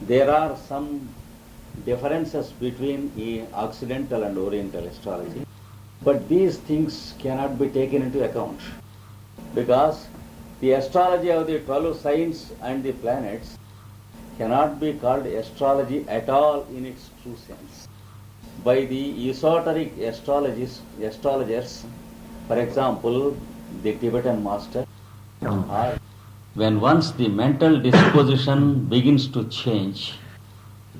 There are some differences between Occidental and Oriental astrology, but these things cannot be taken into account because the astrology of the 12 signs and the planets cannot be called astrology at all in its true sense. By the esoteric astrologers, for example, the Tibetan master, or when once the mental disposition begins to change,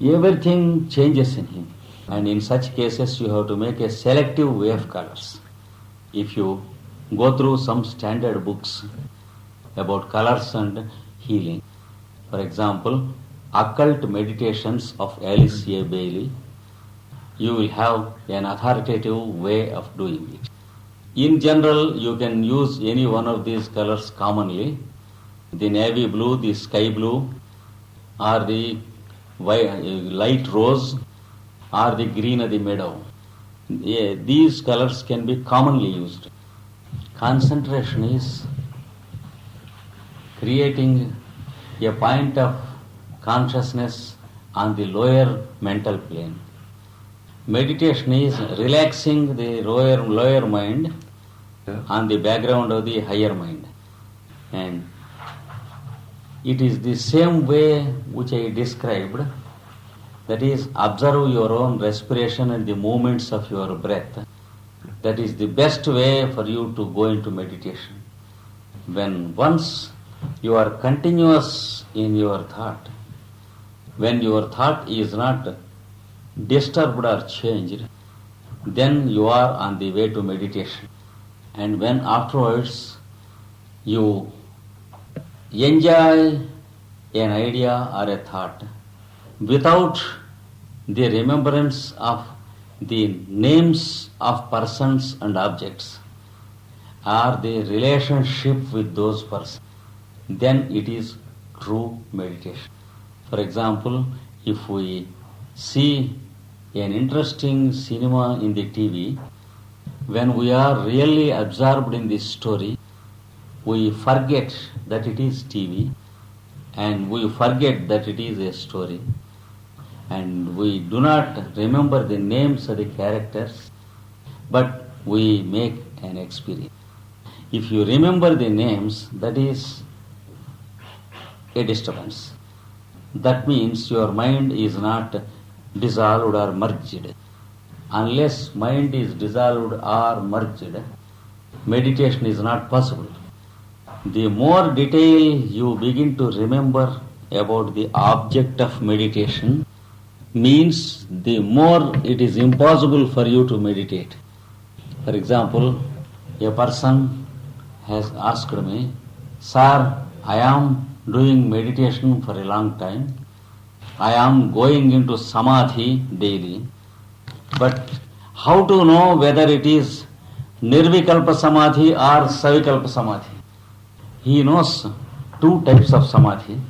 everything changes in him. And in such cases, you have to make a selective way of colors. If you go through some standard books about colors and healing, for example, Occult Meditations of Alice A. Bailey, you will have an authoritative way of doing it. In general, you can use any one of these colors commonly, the navy blue, the sky blue, or the light rose, or the green of the meadow. These colors can be commonly used. Concentration is creating a point of consciousness on the lower mental plane. Meditation is relaxing the lower mind on the background of the higher mind. And it is the same way which I described, that is, observe your own respiration and the movements of your breath. That is the best way for you to go into meditation. When once you are continuous in your thought, when your thought is not disturbed or changed, then you are on the way to meditation. And when afterwards you enjoy an idea or a thought without the remembrance of the names of persons and objects or the relationship with those persons, then it is true meditation. For example, if we see an interesting cinema in the TV, when we are really absorbed in this story, we forget that it is TV and we forget that it is a story, and we do not remember the names of the characters, but we make an experience. If you remember the names, that is a disturbance. That means your mind is not dissolved or merged. Unless mind is dissolved or merged, meditation is not possible. The more detail you begin to remember about the object of meditation, means the more it is impossible for you to meditate. For example, a person has asked me, "Sir, I am doing meditation for a long time. I am going into samadhi daily. But how to know whether it is nirvikalpa samadhi or savikalpa samadhi?" He knows two types of samadhi.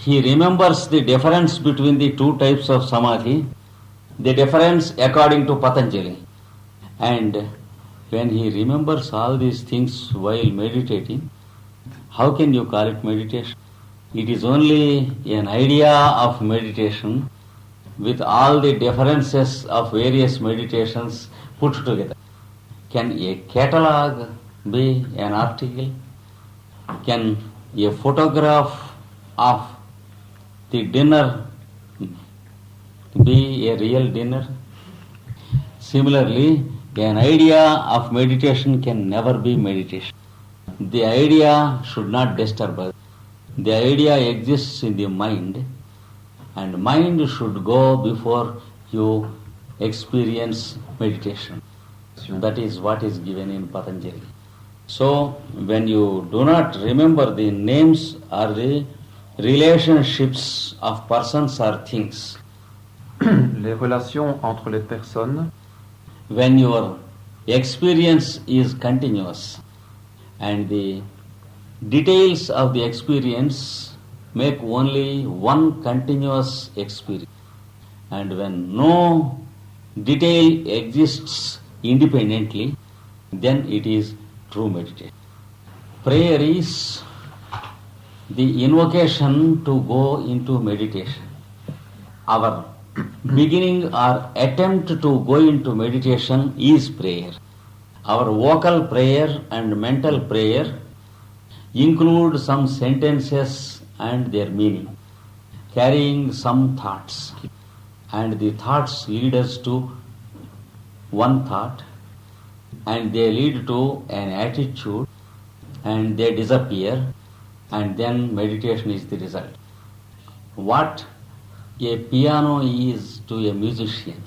He remembers the difference between the two types of samadhi, the difference according to Patanjali. And when he remembers all these things while meditating, how can you call it meditation? It is only an idea of meditation with all the differences of various meditations put together. Can a catalog be an article? Can a photograph of the dinner be a real dinner? Similarly, an idea of meditation can never be meditation. The idea should not disturb us. The idea exists in the mind, and mind should go before you experience meditation. That is what is given in Patanjali. So, when you do not remember the names or the relationships of persons or things, les relations entre les personnes, when your experience is continuous and the details of the experience make only one continuous experience, and when no detail exists independently, then it is true meditation. Prayer is the invocation to go into meditation. our beginning or attempt to go into meditation is prayer. Our vocal prayer and mental prayer include some sentences and their meaning, carrying some thoughts. And the thoughts lead us to one thought, and they lead to an attitude, and they disappear, and then meditation is the result. What a piano is to a musician,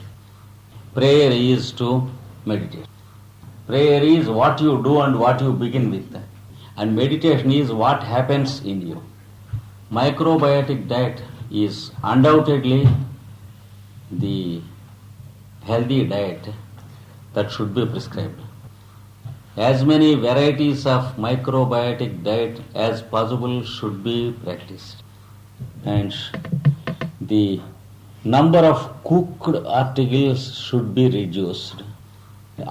prayer is to meditate. Prayer is what you do and what you begin with, and meditation is what happens in you. Microbiotic diet is undoubtedly the healthy diet that should be prescribed. As many varieties of microbiotic diet as possible should be practiced, and the number of cooked articles should be reduced.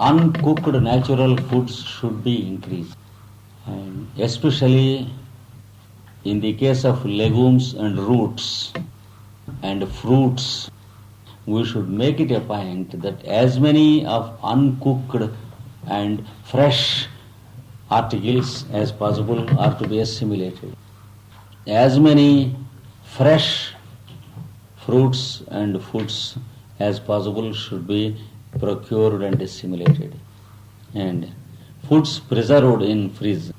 Uncooked natural foods should be increased, and especially in the case of legumes and roots and fruits, we should make it a point that as many of uncooked and fresh articles as possible are to be assimilated. As many fresh fruits and foods as possible should be procured and assimilated. And foods preserved in fridge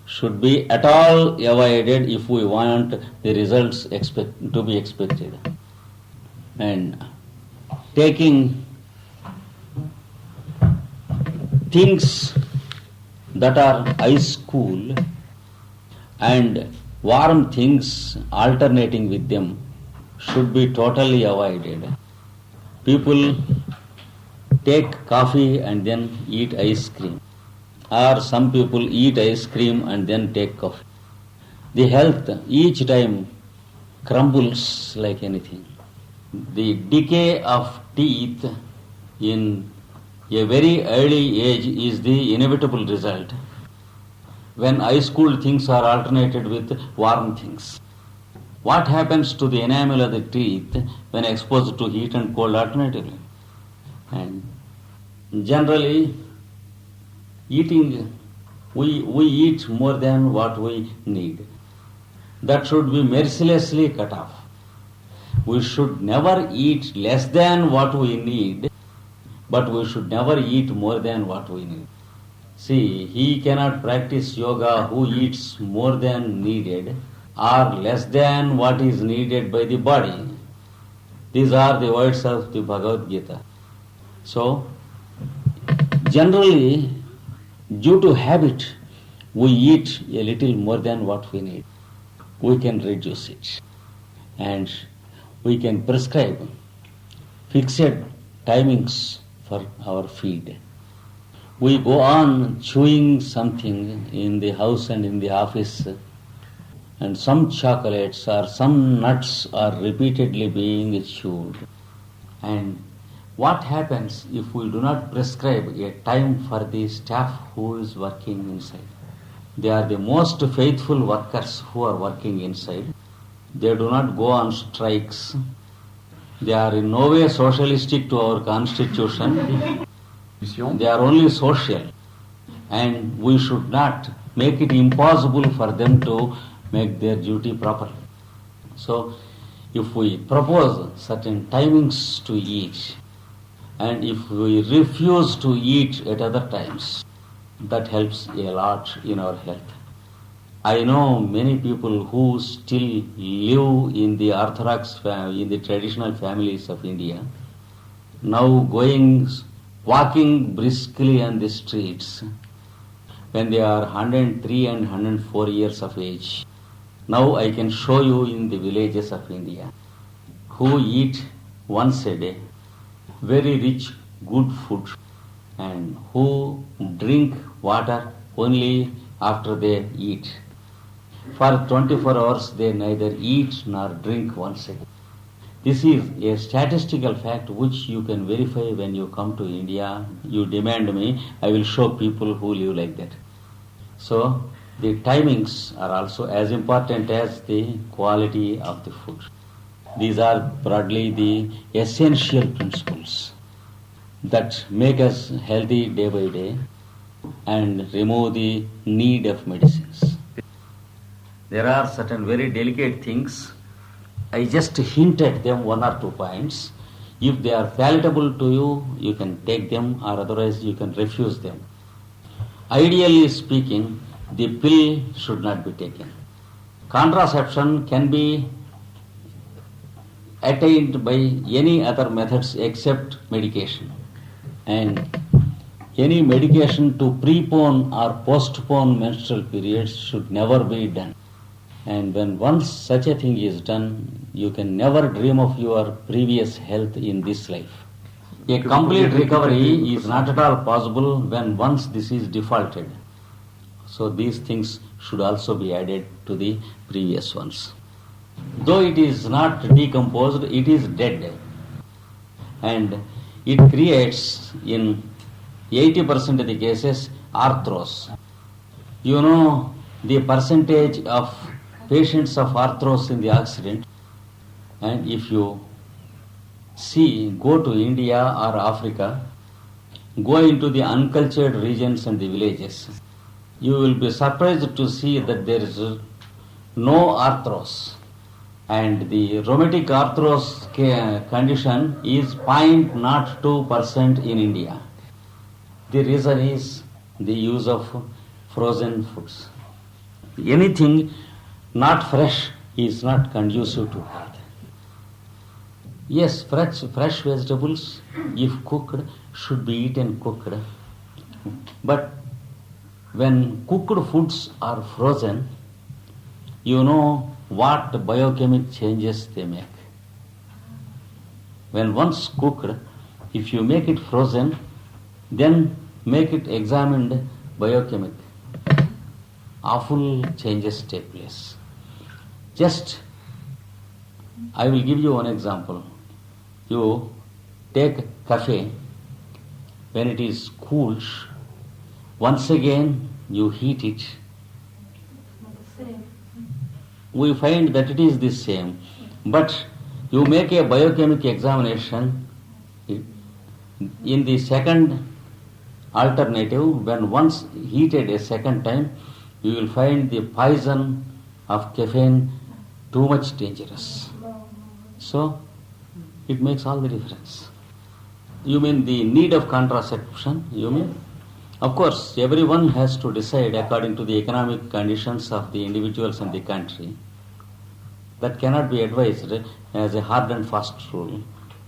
should be at all avoided if we want the results to be expected. And taking things that are ice cool and warm things alternating with them should be totally avoided. People take coffee and then eat ice cream, or some people eat ice cream and then take coffee. The health each time crumbles like anything. The decay of teeth in a very early age is the inevitable result when ice cooled things are alternated with warm things. What happens to the enamel of the teeth when exposed to heat and cold alternatively? And generally, we eat more than what we need. That should be mercilessly cut off. We should never eat less than what we need, but we should never eat more than what we need. See, he cannot practice yoga who eats more than needed or less than what is needed by the body. These are the words of the Bhagavad Gita. So, generally, due to habit, we eat a little more than what we need. We can reduce it, and we can prescribe fixed timings for our feed. We go on chewing something in the house and in the office, and some chocolates or some nuts are repeatedly being chewed. And what happens if we do not prescribe a time for the staff who is working inside? They are the most faithful workers who are working inside. They do not go on strikes. They are in no way socialistic to our constitution. They are only social. And we should not make it impossible for them to make their duty properly. So, if we propose certain timings to eat, and if we refuse to eat at other times, that helps a lot in our health. I know many people who still live in the orthodox, in the traditional families of India, now walking briskly on the streets when they are 103 and 104 years of age. Now I can show you in the villages of India who eat once a day very rich, good food, and who drink water only after they eat. For 24 hours they neither eat nor drink once a day. This is a statistical fact which you can verify when you come to India. You demand me, I will show people who live like that. So the timings are also as important as the quality of the food. These are broadly the essential principles that make us healthy day by day and remove the need of medicines. There are certain very delicate things. I just hinted them one or 2 points. If they are palatable to you, you can take them, or otherwise you can refuse them. Ideally speaking, the pill should not be taken. Contraception can be attained by any other methods except medication. And any medication to prepone or postpone menstrual periods should never be done. And when once such a thing is done, you can never dream of your previous health in this life. A complete recovery is not at all possible when once this is defaulted. So these things should also be added to the previous ones. Though it is not decomposed, it is dead. And it creates, in 80% of the cases, arthros. You know the percentage of patients of arthros in the Occident, and if you go to India or Africa, go into the uncultured regions and the villages, you will be surprised to see that there is no arthros. And the rheumatic arthros condition is 0.02% in India. The reason is the use of frozen foods. Anything not fresh is not conducive to health. Yes, fresh vegetables, if cooked, should be eaten cooked. But when cooked foods are frozen, you know what biochemic changes they make. When once cooked, if you make it frozen, then make it examined biochemic. Awful changes take place. I will give you one example. You take coffee, when it is cooled, once again you heat it. We find that it is the same. But you make a biochemic examination, in the second alternative, when once heated a second time, you will find the poison of caffeine too much dangerous. So, it makes all the difference. You mean the need of contraception, you mean? Of course, everyone has to decide according to the economic conditions of the individuals and the country. That cannot be advised as a hard and fast rule.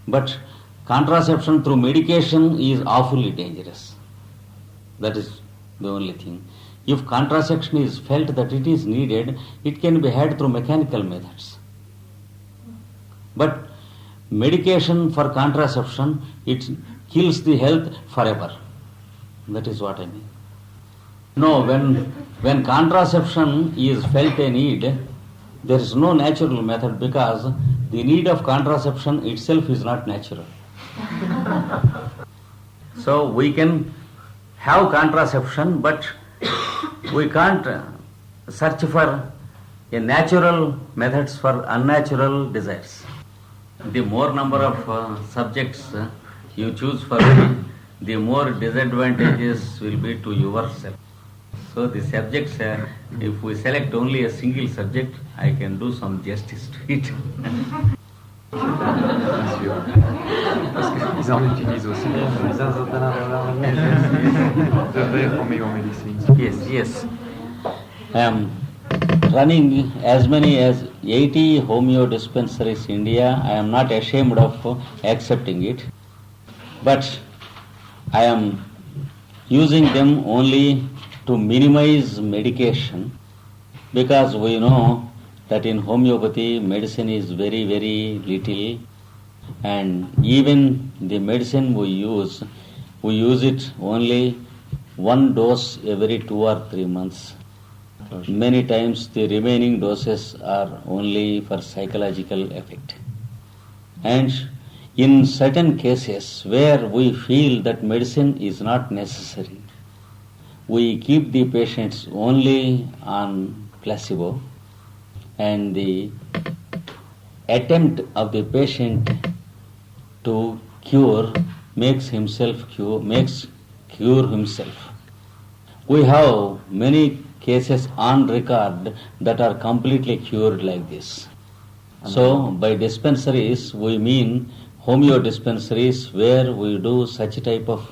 But contraception through medication is awfully dangerous. That is the only thing. If contraception is felt that it is needed, it can be had through mechanical methods. But medication for contraception, it kills the health forever. That is what I mean. No, when contraception is felt a need, there is no natural method, because the need of contraception itself is not natural. So we can have contraception, but we can't search for a natural methods for unnatural desires. The more number of subjects you choose for me, the more disadvantages will be to yourself. So the subjects, if we select only a single subject, I can do some justice to it. Parce qu'ils en utilisent aussi les de homéomédecine. Yes. I am running as many as 80 homeo dispensaries in India. I am not ashamed of accepting it. But I am using them only to minimize medication, because we know that in homeopathy medicine is very, very little, and even the medicine we use it only one dose every 2 or 3 months. Many times the remaining doses are only for psychological effect. And in certain cases where we feel that medicine is not necessary, we keep the patients only on placebo, and the attempt of the patient to cure makes cure himself. We have many cases on record that are completely cured like this. So by dispensaries we mean homeo dispensaries where we do such type of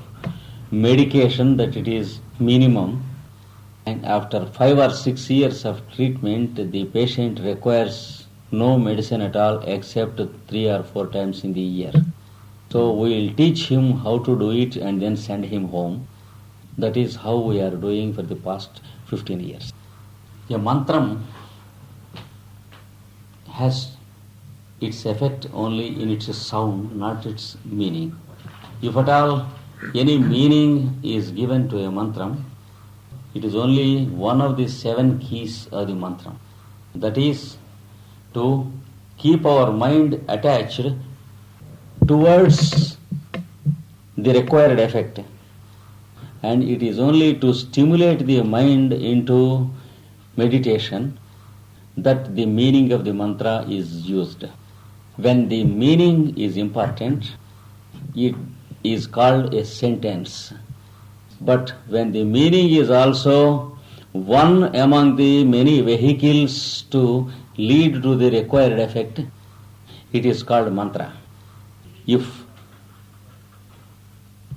medication that it is minimum, and after 5 or 6 years of treatment the patient requires no medicine at all except 3 or 4 times in the year. So we will teach him how to do it and then send him home. That is how we are doing for the past 15 years. A mantram has its effect only in its sound, not its meaning. If at all any meaning is given to a mantram, it is only one of the 7 keys of the mantram. That is to keep our mind attached towards the required effect. And it is only to stimulate the mind into meditation that the meaning of the mantra is used. When the meaning is important, it is called a sentence. But when the meaning is also one among the many vehicles to lead to the required effect, it is called mantra. If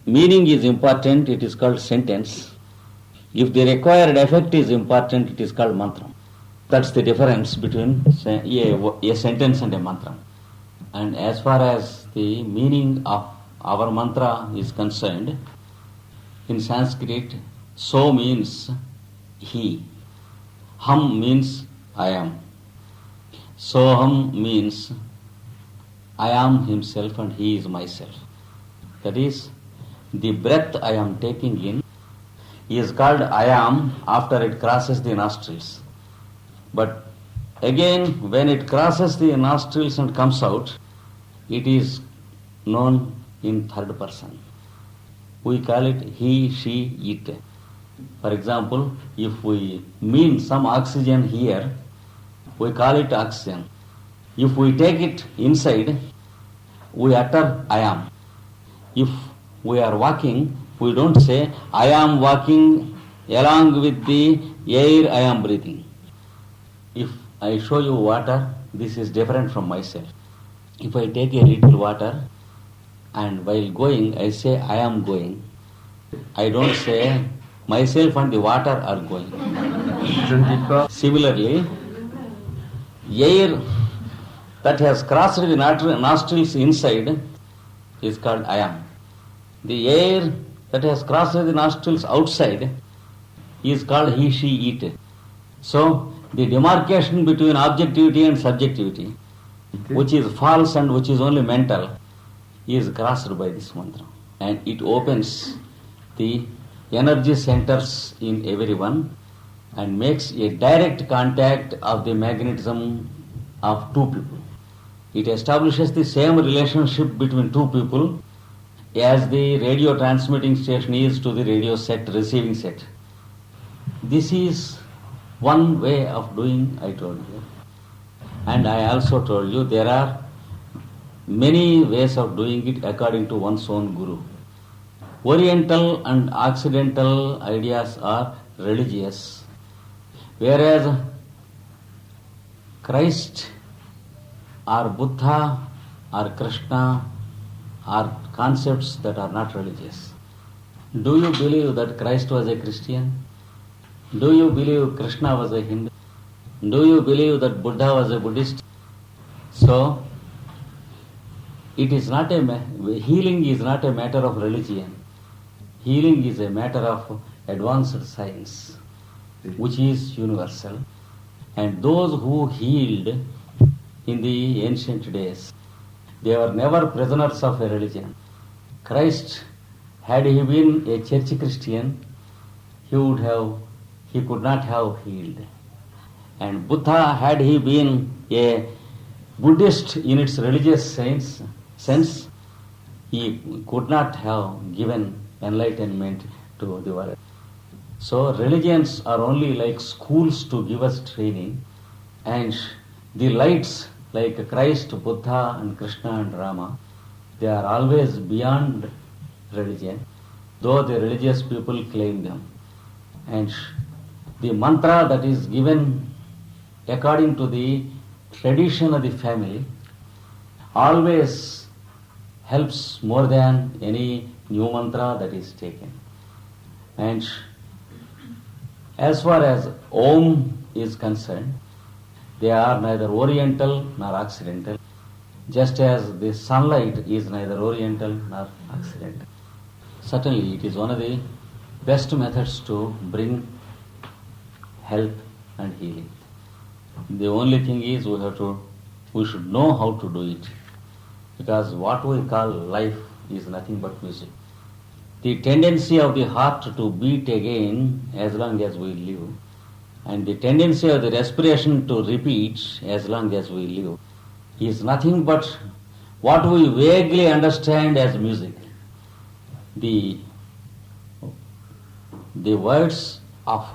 meaning is important, it is called sentence. If the required effect is important, it is called mantra. That's the difference between a sentence and a mantra. And as far as the meaning of our mantra is concerned, in Sanskrit, so means he. Ham means I am. Soham means I am himself and he is myself. That is, the breath I am taking in is called I am after it crosses the nostrils. But again, when it crosses the nostrils and comes out, it is known in third person. We call it he, she, it. For example, if we mean some oxygen here, we call it oxygen. If we take it inside, we utter I am. If we are walking, we don't say I am walking along with the air I am breathing. If I show you water, this is different from myself. If I take a little water and while going I say I am going, I don't say myself and the water are going. Je ne dis pas Similarly, air that has crossed the nostrils inside is called I am. The air that has crossed the nostrils outside is called he, she, it. So, the demarcation between objectivity and subjectivity, which is false and which is only mental, is crossed by this mantra. And it opens the energy centers in everyone and makes a direct contact of the magnetism of two people. It establishes the same relationship between two people as the radio transmitting station is to the radio set, receiving set. This is one way of doing, I told you. And I also told you there are many ways of doing it according to one's own guru. Oriental and Occidental ideas are religious, whereas Christ or Buddha or Krishna are concepts that are not religious. Do you believe that Christ was a Christian? Do you believe Krishna was a Hindu? Do you believe that Buddha was a Buddhist? So, it is not healing is not a matter of religion. Healing is a matter of advanced science, which is universal. And those who healed in the ancient days, they were never prisoners of a religion. Christ, had he been a church Christian, he could not have healed. And Buddha, had he been a Buddhist in its religious sense, he could not have given enlightenment to the world. So religions are only like schools to give us training, and the lights like Christ, Buddha and Krishna and Rama, they are always beyond religion, though the religious people claim them. And the mantra that is given according to the tradition of the family always helps more than any new mantra that is taken. And as far as Om is concerned, they are neither oriental nor occidental, just as the sunlight is neither oriental nor occidental. Certainly, it is one of the best methods to bring health and healing. The only thing is we should know how to do it, because what we call life is nothing but music. The tendency of the heart to beat again as long as we live, and the tendency of the respiration to repeat as long as we live, is nothing but what we vaguely understand as music. The words of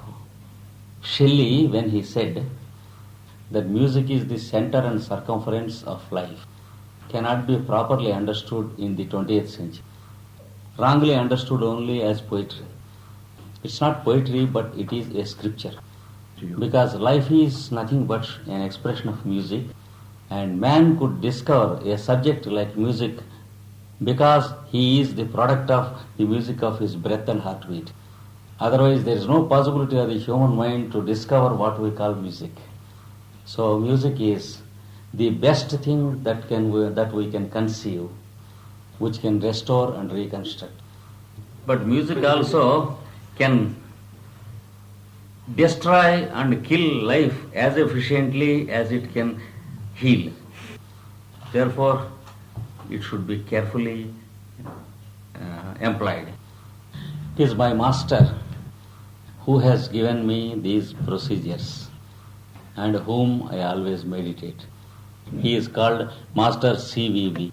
Shelley, when he said that music is the center and circumference of life, cannot be properly understood in the 20th century. Wrongly understood only as poetry. It's not poetry, but it is a scripture. Because life is nothing but an expression of music, and man could discover a subject like music because he is the product of the music of his breath and heartbeat. Otherwise, there is no possibility of the human mind to discover what we call music. So music is the best thing that we can conceive, which can restore and reconstruct. But music also can destroy and kill life as efficiently as it can heal. Therefore, it should be carefully employed. It is my master who has given me these procedures and whom I always meditate. He is called Master CVV.